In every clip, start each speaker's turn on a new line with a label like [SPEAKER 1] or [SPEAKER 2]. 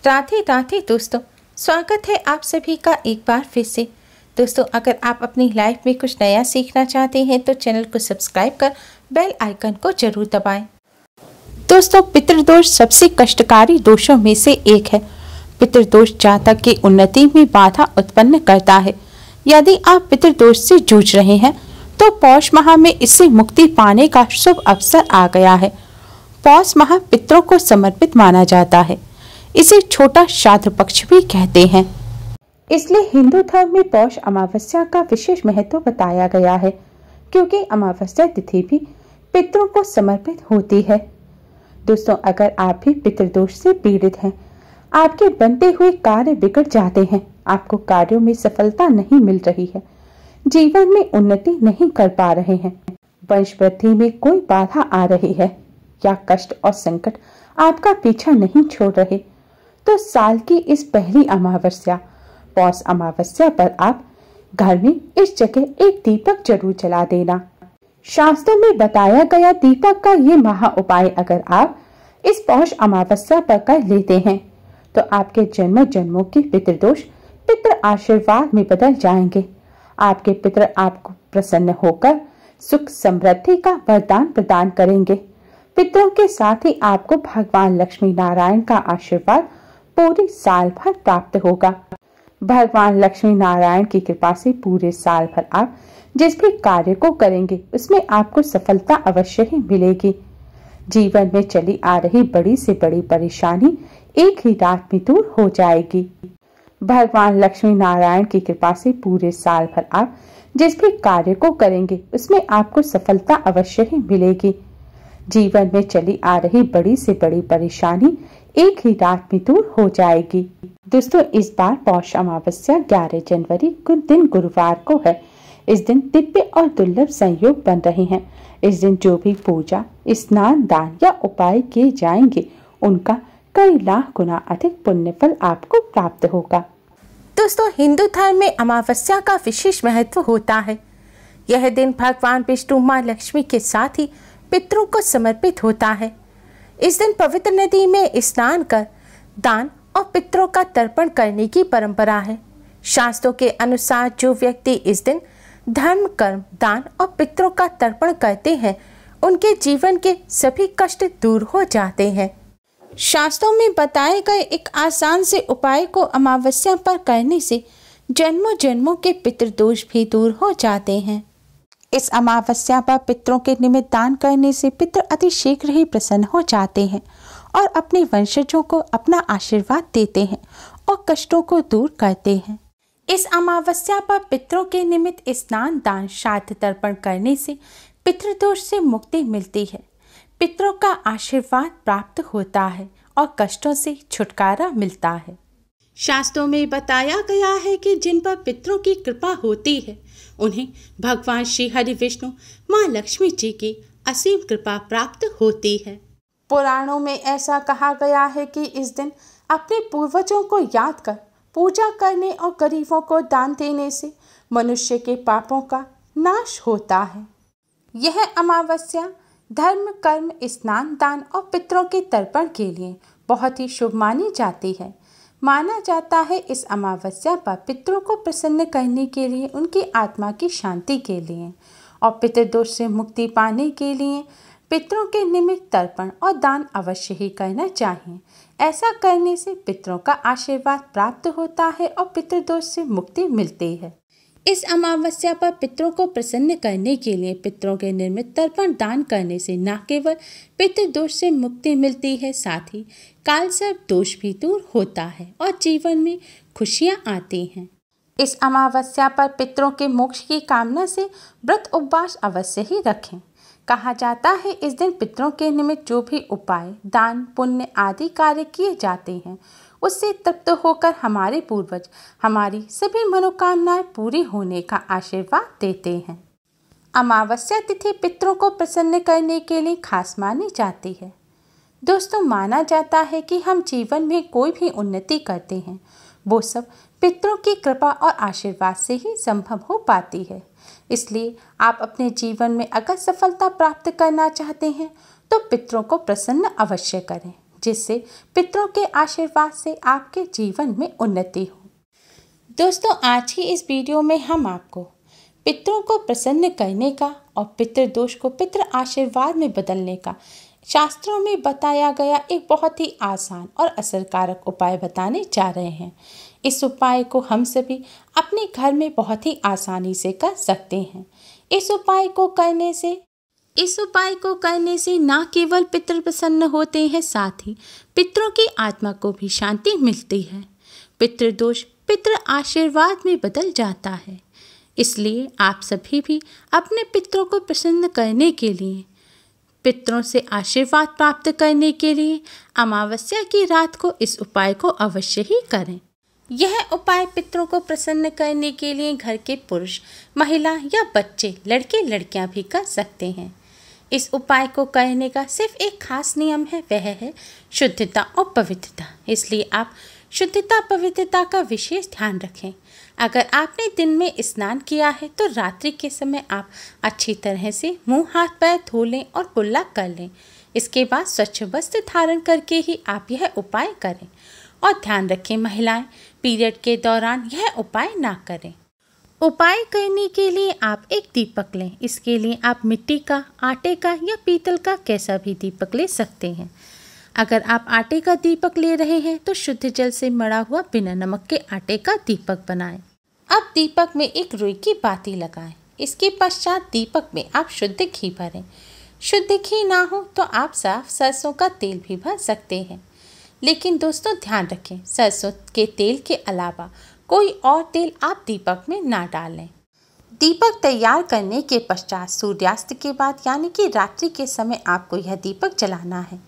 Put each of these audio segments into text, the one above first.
[SPEAKER 1] राधे राधे दोस्तों, स्वागत है आप सभी का एक बार फिर से। दोस्तों, अगर आप अपनी लाइफ में कुछ नया सीखना चाहते हैं तो चैनल को सब्सक्राइब कर बेल आइकन को जरूर दबाएं। दोस्तों, पितृदोष सबसे कष्टकारी दोषों में से एक है। पितृदोष जातक की उन्नति में बाधा उत्पन्न करता है। यदि आप पितृदोष से जूझ रहे हैं तो पौष माह में इससे मुक्ति पाने का शुभ अवसर आ गया है। पौष माह पितरों को समर्पित माना जाता है। इसे छोटा श्राद्ध पक्ष भी कहते हैं। इसलिए हिंदू धर्म में पौष अमावस्या का विशेष महत्व बताया गया है, क्योंकि अमावस्या तिथि भी पितरों को समर्पित होती है। दोस्तों, अगर आप भी पितृदोष से पीड़ित हैं, आपके बनते हुए कार्य बिगड़ जाते हैं, आपको कार्यों में सफलता नहीं मिल रही है, जीवन में उन्नति नहीं कर पा रहे हैं, वंश वृद्धि में कोई बाधा आ रही है या कष्ट और संकट आपका पीछा नहीं छोड़ रहे, तो साल की इस पहली अमावस्या पौष अमावस्या पर आप घर में इस जगह एक दीपक जरूर जला देना। शास्त्रों में बताया गया दीपक का ये महा उपाय अगर आप इस पौष अमावस्या पर कर लेते हैं तो आपके जन्म जन्मों के पितृदोष पितृ आशीर्वाद में बदल जाएंगे। आपके पितृ आपको प्रसन्न होकर सुख समृद्धि का वरदान प्रदान करेंगे। पितरों के साथ ही आपको भगवान लक्ष्मी नारायण का आशीर्वाद पूरे साल भर प्राप्त होगा। भगवान लक्ष्मी नारायण की कृपा से पूरे साल भर आप जिस भी कार्य को करेंगे उसमें आपको सफलता अवश्य ही मिलेगी। जीवन में चली आ रही बड़ी से बड़ी परेशानी एक ही रात में दूर हो जाएगी। भगवान लक्ष्मी नारायण की कृपा से पूरे साल भर आप जिस भी कार्य को करेंगे उसमें आपको सफलता अवश्य ही मिलेगी। जीवन में चली आ रही बड़ी से बड़ी परेशानी एक ही रात में दूर हो जाएगी। दोस्तों, इस बार पौष अमावस्या 11 जनवरी दिन गुरुवार को है। इस दिन दिव्य और दुर्लभ संयोग बन रहे हैं। इस दिन जो भी पूजा, स्नान, दान या उपाय किए जाएंगे उनका कई लाख गुना अधिक पुण्य फल आपको प्राप्त होगा।
[SPEAKER 2] दोस्तों, हिंदू धर्म में अमावस्या का विशेष महत्व होता है। यह दिन भगवान विष्णु, माँ लक्ष्मी के साथ ही पितरों को समर्पित होता है। इस दिन पवित्र नदी में स्नान कर दान और पितरों का तर्पण करने की परंपरा है। शास्त्रों के अनुसार जो व्यक्ति इस दिन धर्म, कर्म, दान और पितरों का तर्पण करते हैं उनके जीवन के सभी कष्ट दूर हो जाते हैं।
[SPEAKER 1] शास्त्रों में बताए गए एक आसान से उपाय को अमावस्या पर करने से जन्मों जन्मों के पितृदोष भी दूर हो जाते हैं। इस अमावस्या पर पितरों के निमित्त दान करने से पितर अति शीघ्र ही प्रसन्न हो जाते हैं और अपने वंशजों को अपना आशीर्वाद देते हैं और कष्टों को दूर करते हैं। इस अमावस्या पर पितरों के निमित्त स्नान, दान, श्राद्ध तर्पण करने से पितृदोष से मुक्ति मिलती है, पितरों का आशीर्वाद प्राप्त होता है और कष्टों से छुटकारा मिलता है।
[SPEAKER 2] शास्त्रों में बताया गया है कि जिन पर पितरों की कृपा होती है उन्हें भगवान श्री हरि विष्णु, माँ लक्ष्मी जी की असीम कृपा प्राप्त होती है।
[SPEAKER 1] पुराणों में ऐसा कहा गया है कि इस दिन अपने पूर्वजों को याद कर पूजा करने और गरीबों को दान देने से मनुष्य के पापों का नाश होता है। यह अमावस्या धर्म, कर्म, स्नान, दान और पितरों के तर्पण के लिए बहुत ही शुभ मानी जाती है। माना जाता है इस अमावस्या पर पितरों को प्रसन्न करने के लिए, उनकी आत्मा की शांति के लिए और पितृदोष से मुक्ति पाने के लिए पितरों के निमित्त तर्पण और दान अवश्य ही करना चाहिए। ऐसा करने से पितरों का आशीर्वाद प्राप्त होता है और पितृदोष से मुक्ति मिलती है।
[SPEAKER 2] इस अमावस्या पर पितरों को प्रसन्न करने के लिए पितरों के निर्मित तर्पण दान करने से न केवल पितृदोष से मुक्ति मिलती है, साथ ही काल सर्प दोष भी दूर होता है और जीवन में खुशियां आती हैं।
[SPEAKER 1] इस अमावस्या पर पितरों के मोक्ष की कामना से व्रत उपवास अवश्य ही रखें। कहा जाता है इस दिन पितरों के निमित्त जो भी उपाय, दान, पुण्य आदि कार्य किए जाते हैं उससे तृप्त होकर हमारे पूर्वज हमारी सभी मनोकामनाएं पूरी होने का आशीर्वाद देते हैं। अमावस्या तिथि पितरों को प्रसन्न करने के लिए खास मानी जाती है। दोस्तों, माना जाता है कि हम जीवन में कोई भी उन्नति करते हैं वो सब पितरों की कृपा और आशीर्वाद से ही संभव हो पाती है। इसलिए आप अपने जीवन में अगर सफलता प्राप्त करना चाहते हैं तो पितरों को प्रसन्न अवश्य करें, जिससे पितरों के आशीर्वाद से आपके जीवन में उन्नति हो। दोस्तों, आज की इस वीडियो में हम आपको पितरों को प्रसन्न करने का और पितृदोष को पितृ आशीर्वाद में बदलने का शास्त्रों में बताया गया एक बहुत ही आसान और असरकारक उपाय बताने जा रहे हैं। इस उपाय को हम सभी अपने घर में बहुत ही आसानी से कर सकते हैं। इस उपाय को करने से न केवल पितृ प्रसन्न होते हैं, साथ ही पितरों की आत्मा को भी शांति मिलती है। पितृदोष पितृ आशीर्वाद में बदल जाता है। इसलिए आप सभी भी अपने पितरों को प्रसन्न करने के लिए, पितरों से आशीर्वाद प्राप्त करने के लिए अमावस्या की रात को इस उपाय को अवश्य ही करें। यह उपाय पितरों को प्रसन्न करने के लिए घर के पुरुष, महिला या बच्चे, लड़के लड़कियां भी कर सकते हैं। इस उपाय को करने का सिर्फ एक खास नियम है, वह है शुद्धता और पवित्रता। इसलिए आप शुद्धता पवित्रता का विशेष ध्यान रखें। अगर आपने दिन में स्नान किया है तो रात्रि के समय आप अच्छी तरह से मुंह हाथ पैर धो लें और कुल्ला कर लें। इसके बाद स्वच्छ वस्त्र धारण करके ही आप यह उपाय करें। और ध्यान रखें, महिलाएं पीरियड के दौरान यह उपाय ना करें। उपाय करने के लिए आप एक दीपक लें। इसके लिए आप मिट्टी का, आटे का या पीतल का कैसा भी दीपक ले सकते हैं। अगर आप आटे का दीपक ले रहे हैं तो शुद्ध जल से मढ़ा हुआ बिना नमक के आटे का दीपक बनाएं। अब दीपक में एक रुई की बाती लगाएं। इसके पश्चात दीपक में आप शुद्ध घी भरें। शुद्ध घी ना हो तो आप साफ सरसों का तेल भी भर सकते हैं। लेकिन दोस्तों, ध्यान रखें, सरसों के तेल के अलावा कोई और तेल आप दीपक में ना डालें। दीपक तैयार करने के पश्चात सूर्यास्त के बाद यानी कि रात्रि के समय आपको यह दीपक जलाना है।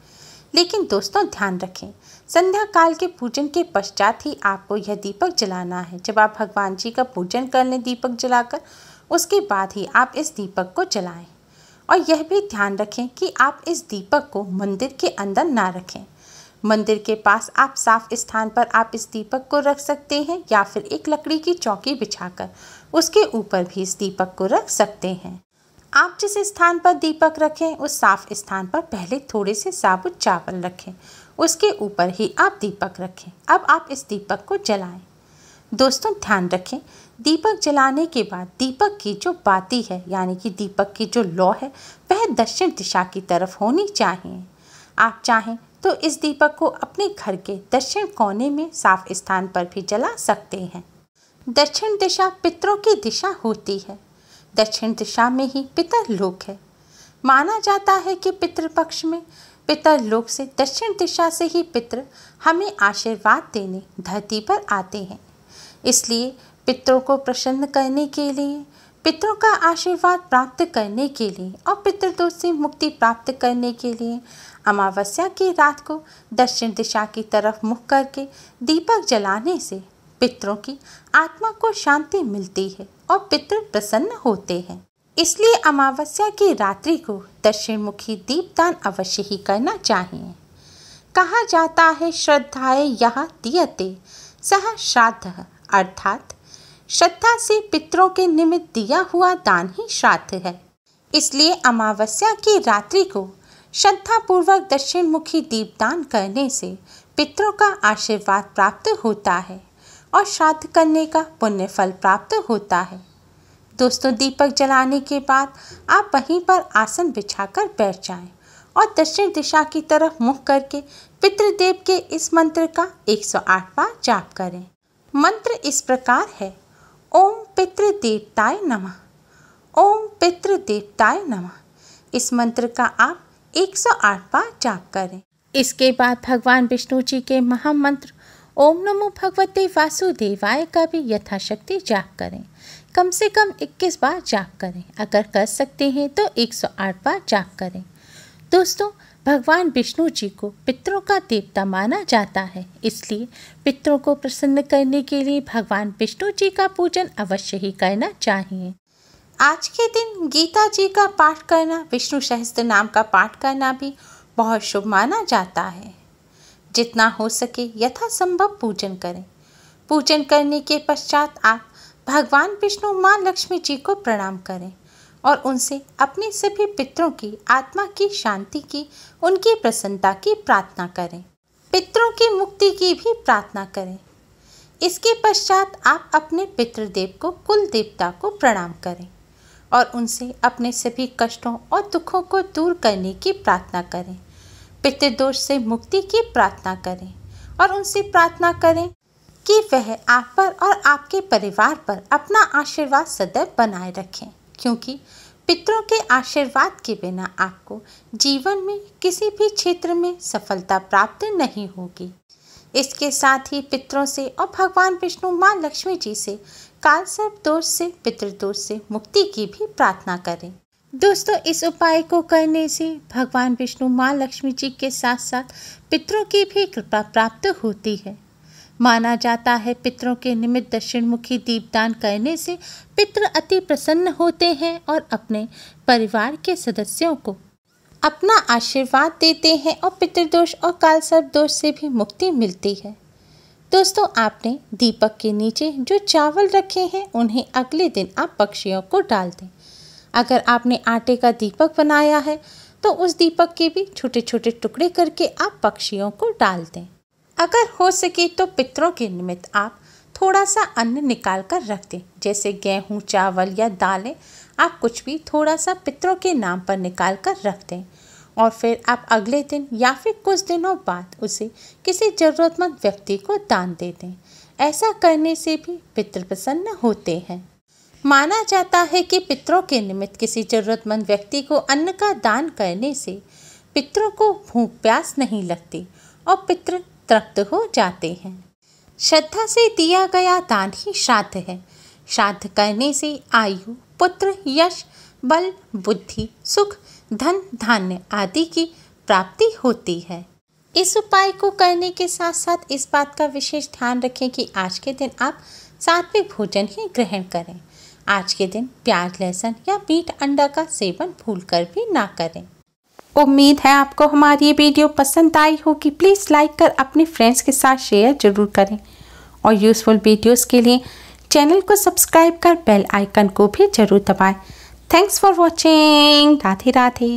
[SPEAKER 1] लेकिन दोस्तों, ध्यान रखें, संध्या काल के पूजन के पश्चात ही आपको यह दीपक जलाना है। जब आप भगवान जी का पूजन कर लें दीपक जलाकर, उसके बाद ही आप इस दीपक को जलाएं। और यह भी ध्यान रखें कि आप इस दीपक को मंदिर के अंदर ना रखें। मंदिर के पास आप साफ स्थान पर आप इस दीपक को रख सकते हैं या फिर एक लकड़ी की चौकी बिछाकर उसके ऊपर भी इस दीपक को रख सकते हैं। आप जिस स्थान पर दीपक रखें उस साफ स्थान पर पहले थोड़े से साबुत चावल रखें, उसके ऊपर ही आप दीपक रखें। अब आप इस दीपक को जलाएं। दोस्तों, ध्यान रखें, दीपक जलाने के बाद दीपक की जो बाती है यानी कि दीपक की जो लौ है वह दक्षिण दिशा की तरफ होनी चाहिए। आप चाहें तो इस दीपक को अपने घर के दक्षिण कोने में साफ स्थान पर भी जला सकते हैं। दक्षिण दिशा पितरों की दिशा होती है। दक्षिण दिशा में ही पितर लोक है। माना जाता है कि पितृपक्ष में पितर लोक से दक्षिण दिशा से ही पितर हमें आशीर्वाद देने धरती पर आते हैं। इसलिए पितरों को प्रसन्न करने के लिए, पितरों का आशीर्वाद प्राप्त करने के लिए और पितृदोष से मुक्ति प्राप्त करने के लिए अमावस्या की रात को दक्षिण दिशा की तरफ मुख करके दीपक जलाने से पितरों की आत्मा को शांति मिलती है और पितृ प्रसन्न होते हैं। इसलिए अमावस्या की रात्रि को दक्षिण मुखी दीपदान अवश्य ही करना चाहिए। कहा जाता है, श्रद्धाए यह दीयते सह श्राद्ध, अर्थात श्रद्धा से पितरों के निमित्त दिया हुआ दान ही श्राद्ध है। इसलिए अमावस्या की रात्रि को श्रद्धापूर्वक दक्षिण मुखी दीपदान करने से पितरों का आशीर्वाद प्राप्त होता है और श्राद्ध करने का पुण्य फल प्राप्त होता है। दोस्तों, दीपक जलाने के बाद आप वहीं पर आसन बिछाकर बैठ जाएं और दक्षिण दिशा की तरफ मुख करके पितृदेव के इस मंत्र का 108 बार जाप करें। मंत्र इस प्रकार है, ओम पितृदेवताय नमः, ओम पितृदेवताय नमः। इस मंत्र का आप 108 बार जाप करें। इसके बाद भगवान विष्णु जी के महामंत्र ओम नमो भगवते वासुदेवाय का भी यथाशक्ति जाप करें। कम से कम 21 बार जाप करें। अगर कर सकते हैं तो 108 बार जाप करें। दोस्तों, भगवान विष्णु जी को पितरों का देवता माना जाता है। इसलिए पितरों को प्रसन्न करने के लिए भगवान विष्णु जी का पूजन अवश्य ही करना चाहिए। आज के दिन गीता जी का पाठ करना, विष्णु सहस्त्र नाम का पाठ करना भी बहुत शुभ माना जाता है। जितना हो सके यथासंभव पूजन करें। पूजन करने के पश्चात आप भगवान विष्णु माँ लक्ष्मी जी को प्रणाम करें और उनसे अपने सभी पितरों की आत्मा की शांति की, उनकी प्रसन्नता की प्रार्थना करें। पितरों की मुक्ति की भी प्रार्थना करें। इसके पश्चात आप अपने पितृदेव को कुल देवता को प्रणाम करें और उनसे अपने सभी कष्टों और दुखों को दूर करने की प्रार्थना करें। पितृदोष से मुक्ति की प्रार्थना करें और उनसे प्रार्थना करें कि वह आप पर और आपके परिवार पर अपना आशीर्वाद सदैव बनाए रखें, क्योंकि पितरों के आशीर्वाद के बिना आपको जीवन में किसी भी क्षेत्र में सफलता प्राप्त नहीं होगी। इसके साथ ही पितरों से और भगवान विष्णु माँ लक्ष्मी जी से काल सर्प दोष से, पितृदोष से मुक्ति की भी प्रार्थना करें। दोस्तों, इस उपाय को करने से भगवान विष्णु माँ लक्ष्मी जी के साथ साथ पितरों की भी कृपा प्राप्त होती है। माना जाता है पितरों के निमित्त दक्षिणमुखी दीपदान करने से पितृ अति प्रसन्न होते हैं और अपने परिवार के सदस्यों को अपना आशीर्वाद देते हैं और पितृदोष और काल सर्प दोष से भी मुक्ति मिलती है। दोस्तों, आपने दीपक के नीचे जो चावल रखे हैं उन्हें अगले दिन आप पक्षियों को डाल दें। अगर आपने आटे का दीपक बनाया है तो उस दीपक के भी छोटे छोटे टुकड़े करके आप पक्षियों को डाल दें। अगर हो सके तो पितरों के निमित्त आप थोड़ा सा अन्न निकाल कर रख दें, जैसे गेहूँ, चावल या दालें। आप कुछ भी थोड़ा सा पितरों के नाम पर निकाल कर रख दें और फिर आप अगले दिन या फिर कुछ दिनों बाद उसे किसी ज़रूरतमंद व्यक्ति को दान दे दें। ऐसा करने से भी पितृ प्रसन्न होते हैं। माना जाता है कि पितरों के निमित्त किसी ज़रूरतमंद व्यक्ति को अन्न का दान करने से पितरों को भूख प्यास नहीं लगती और पितृ तृप्त हो जाते हैं। श्रद्धा से दिया गया दान ही श्राद्ध है। श्राद्ध करने से आयु, पुत्र, यश, बल, बुद्धि, सुख, धन, धान्य आदि की प्राप्ति होती है। इस उपाय को करने के साथ साथ इस बात का विशेष ध्यान रखें कि आज के दिन आप सात्विक भोजन ही ग्रहण करें। आज के दिन प्याज, लहसुन या मीट, अंडा का सेवन भूलकर भी ना करें।
[SPEAKER 2] उम्मीद है आपको हमारी ये वीडियो पसंद आई होगी। प्लीज़ लाइक कर अपने फ्रेंड्स के साथ शेयर जरूर करें और यूज़फुल वीडियोस के लिए चैनल को सब्सक्राइब कर बेल आइकन को भी जरूर दबाएं। Thanks for watching. Radhe Radhe.